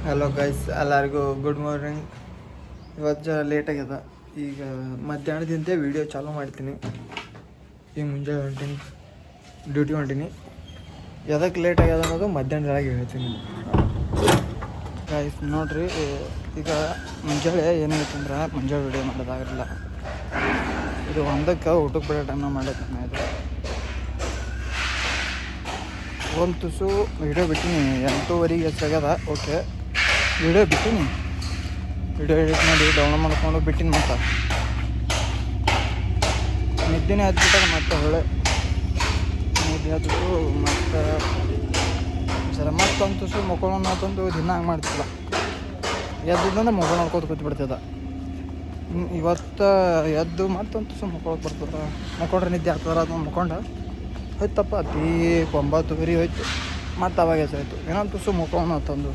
Hello guys, ಎಲ್ಲರಿಗೂ good morning. ಇವತ್ತು ಜರ ಲೇಟ್ ಆಗ್ಯದ. ಈಗ ಮಧ್ಯಾಹ್ನದಿಂದ ವೀಡಿಯೋ ಚಾಲೂ ಮಾಡ್ತೀನಿ. ಈಗ ಮುಂಜಾನೆ ಹೊಂಟೀನಿ, ಡ್ಯೂಟಿ ಹೊಂಟೀನಿ. ಎದಕ್ಕೆ ಲೇಟ್ ಆಗ್ಯದ ಅನ್ನೋದು ಮಧ್ಯಾಹ್ನದೊಳಗೆ ಹೇಳ್ತೀನಿ ಗೈಸ್. ನೋಡಿರಿ, ಈಗ ಮುಂಜಾನೆ ಏನಾಯ್ತಂದ್ರೆ ಮುಂಜಾನೆ ವೀಡಿಯೋ ಮಾಡೋದಾಗಿರಲಿಲ್ಲ. ಇದು ಒಂದಕ್ಕೆ ಊಟಕ್ಕೆ ಬಿಡೋ ಟೈಮ್ನ ಮಾಡೈತೆ. ಇದು ಒಂದು ತುಸು ವೀಡಿಯೋ ಬಿಟ್ಟಿನಿ. 8:30 ಎಷ್ಟಾಗ್ಯದ. ಓಕೆ, ವೀಡಿಯೋ ಬಿಟ್ಟಿನಿ. ವೀಡಿಯೋ ಎಡಿಟ್ ಮಾಡಿ ಡೌನ್ಲೋಡ್ ಮಾಡ್ಕೊಂಡು ಬಿಟ್ಟಿನಿ. ಮತ್ತು ನಿದ್ದೆನೇ ಹತ್ಬಿಟ್ಟಾಗ ಮತ್ತೆ ಹೊಳೆ ನಿದ್ದೆ ಹತ್ತಿಟ್ಟು ಮತ್ತು ಸರ ಮತ್ತೊಂದು ತುಸು ಮೊಕೊಳ್ಳೋಣ ಅಂತಂದು ದಿನ ಹಂಗೆ ಮಾಡ್ತಿಲ್ಲ. ಎದ್ದಿದ್ದಂದ್ರೆ ಮೊಬೈಲ್ ನೋಡ್ಕೋತ ಕೂತ್ಬಿಡ್ತದ. ಇವತ್ತು ಎದ್ದು ಮತ್ತೊಂದು ತುಸು ಮೊಕೊಳಕ್ಕೆ ಬರ್ತದೆ. ಮೊಕೊಂಡ್ರೆ ನಿದ್ದೆ ಆಗ್ತದೆ. ಅದು ಮೊಕೊಂಡ ಹೋಯ್ತಪ್ಪ, 9:30 ಹೋಯ್ತು. ಮತ್ತು ಅವಾಗ ಹೆಸರಾಯ್ತು ಏನಂತ ತುಸು ಮೊಕೊಳ್ಳೋಣ ಅಂತಂದು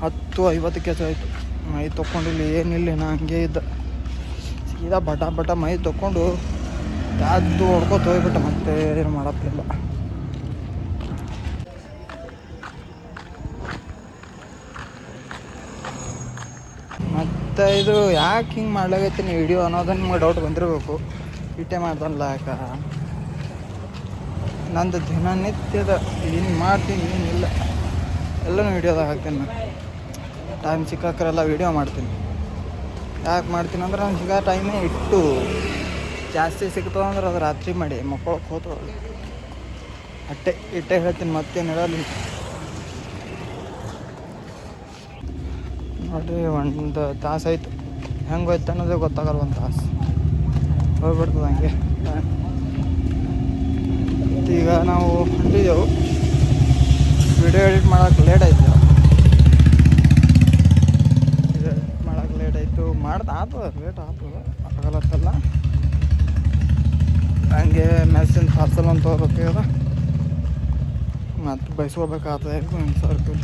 10:50 ಹೆಸರಾಯ್ತು. ಮೈ ತೊಗೊಂಡಿಲ್ಲಿ ಏನಿಲ್ಲ, ನಾ ಹಂಗೆ ಇದ್ದ. ಸೀದಾ ಬಟ ಮೈ ತೊಗೊಂಡು ಯಾವುದು ಹೊಡ್ಕೊತ ಹೋಗ್ಬಿಟ್ಟು ಮತ್ತೆ ಏನು ಮಾಡತ್ತಿಲ್ಲ. ಮತ್ತು ಇದು ಯಾಕೆ ಹಿಂಗೆ ಮಾಡ್ಲಾಗೈತೀನಿ ವಿಡಿಯೋ ಅನ್ನೋದನ್ನು ನಿಮ್ಗೆ ಡೌಟ್ ಬಂದಿರಬೇಕು. ಇಟ್ಟೇ ಮಾಡ್ದಲ್ಲ ಯಾಕೆ ನಂದು ದಿನನಿತ್ಯದ ಏನು ಮಾಡ್ತೀನಿ ಏನಿಲ್ಲ ಎಲ್ಲನೂ ವೀಡಿಯೋದಾಗ ಹಾಕ್ತೀನಿ. ನಾನು ಟೈಮ್ ಸಿಕ್ಕಾಕರೆಲ್ಲ ವೀಡಿಯೋ ಮಾಡ್ತೀನಿ. ಯಾಕೆ ಮಾಡ್ತೀನಿ ಅಂದ್ರೆ ನಂಗೆ ಸಿಗೋ ಟೈಮೇ ಇಟ್ಟು ಜಾಸ್ತಿ ಸಿಗ್ತದಂದ್ರೆ ಅದು ರಾತ್ರಿ ಮಾಡಿ ಮಕ್ಕಳಕ್ಕೆ ಹೋತವ ಇಟ್ಟೆ ಹೇಳ್ತೀನಿ. ಮತ್ತೇನು ಹೇಳಲಿ ನೋಡಿರಿ. 1 ತಾಸು ಆಯಿತು. ಹೆಂಗೆ ಹೋಯ್ತು ಅನ್ನೋದೇ ಗೊತ್ತಾಗಲ್ಲ. 1 ತಾಸು ಹೋಗ್ಬಿಡ್ತದೆ ಹಂಗೆ. ಈಗ ನಾವು ಹೊಂಟಿದ್ದೆವು. ವಿಡಿಯೋ ಎಡಿಟ್ ಮಾಡೋಕೆ ಲೇಟ್ ಆಯಿತು. ಲೇಟ್ ಆಗ್ತದೆ ಆಗಲತ್ತಲ್ಲ. ಹಂಗೆ ಮೆಸ್ಸಿನ ಪಾರ್ಸಲ್ ಅಂತ ಹೋಗ್ಬೇಕಾಗ್ಯದ. ಮತ್ತು ಬಯಸ್ಕೋಬೇಕಾಗ್ತದೆ. 1000 ರೂಪಾಯಿ.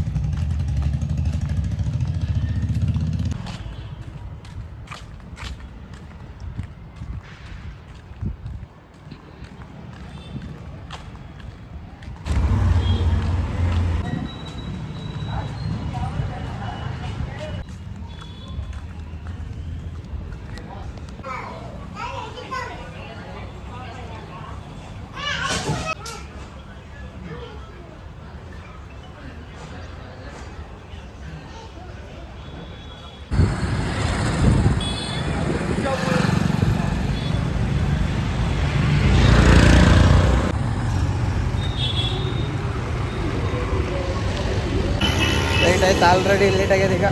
ಲೇಟ್ ಆಯ್ತು, ಆಲ್ರೆಡಿ ಲೇಟ್ ಆಗ್ಯದ. ಈಗ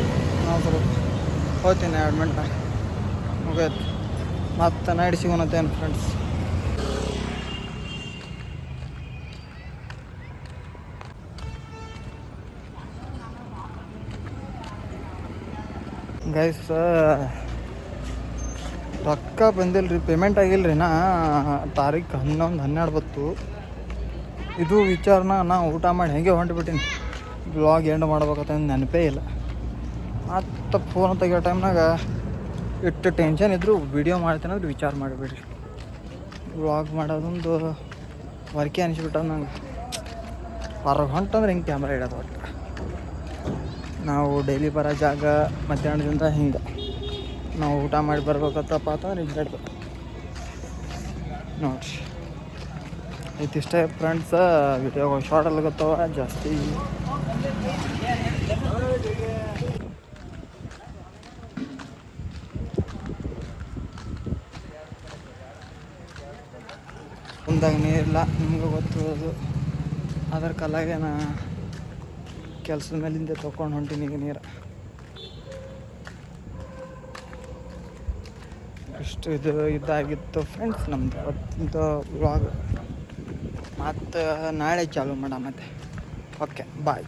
ನಾವು ಸ್ವಲ್ಪ ಹೋಗ್ತೀನಿ 2 ಮಿನಿಟ್ ಮುಗಿಯೋದು. ಮತ್ತು ನೈಟ್ ಸಿಗೋಣತ್ತೇನು ಫ್ರೆಂಡ್ಸ್. ಗೈಸ್, ರೊಕ್ಕ ಬಂದಿಲ್ಲ ರೀ, ಪೇಮೆಂಟ್ ಆಗಿಲ್ಲ ರೀ. ತಾರೀಕು 11-12 ಬತ್ತು. ಇದು ವಿಚಾರನ ನಾ ಊಟ ಮಾಡಿ ಹೇಗೆ ಹೊಂಟ್ಬಿಟ್ಟಿನಿ. ಬ್ಲಾಗ್ ಎಂಡ್ ಮಾಡ್ಬೇಕಂತ ನೆನಪೇ ಇಲ್ಲ. ಮತ್ತು ಫೋನ್ ತೆಗಿಯೋ ಟೈಮ್ನಾಗ ಇಷ್ಟು ಟೆನ್ಷನ್ ಇದ್ದರೂ ವೀಡಿಯೋ ಮಾಡ್ತೀನಿ ಅಂದ್ರೆ ವಿಚಾರ ಮಾಡಿಬಿಡ್ರಿ. ಬ್ಲಾಗ್ ಮಾಡೋದೊಂದು ವರ್ಕೆ ಅನಿಸ್ಬಿಟ್ಟದ ನಂಗೆ. ಹೊರಗೆ ಹೊಂಟಂದ್ರೆ ಹಿಂಗೆ ಕ್ಯಾಮ್ರಾ ಇಡೋದು. ಒಟ್ಟು ನಾವು ಡೈಲಿ ಬರೋ ಜಾಗ ಮಧ್ಯಾಹ್ನದಿಂದ ಹಿಂಗೆ ನಾವು ಊಟ ಮಾಡಿ ಬರ್ಬೇಕತ್ತಪ್ಪ ಅಂತಂದ್ರೆ ಹಿಂಗೆ ಇಡ್ಬೇಕು ನೋಡಿರಿ. ಇದಿಷ್ಟೇ ಫ್ರೆಂಡ್ಸ. ವಿಡಿಯೋ ಶಾರ್ಟ್ ಅಲ್ಗತ್ತವ ಜಾಸ್ತಿ. ಮುಂದಾಗ ನೀರಿಲ್ಲ, ನಿಮ್ಗೆ ಗೊತ್ತಿರೋದು. ಅದರ ಕಲಾಗೆ ನಾ ಕೆಲಸದ ಮೇಲಿಂದ ತೊಗೊಂಡು ಹೊಂಟೀನಿ ಈಗ ನೀರು. ಇಷ್ಟು ಇದಾಗಿತ್ತು ಫ್ರೆಂಡ್ಸ್ ನಮ್ಮದು ಇವತ್ತು ವ್ಲಾಗ್. ಮತ್ತು ನಾಳೆ ಚಾಲೂ ಮಾಡ ಮತ್ತೆ. ಓಕೆ, ಬಾಯ್.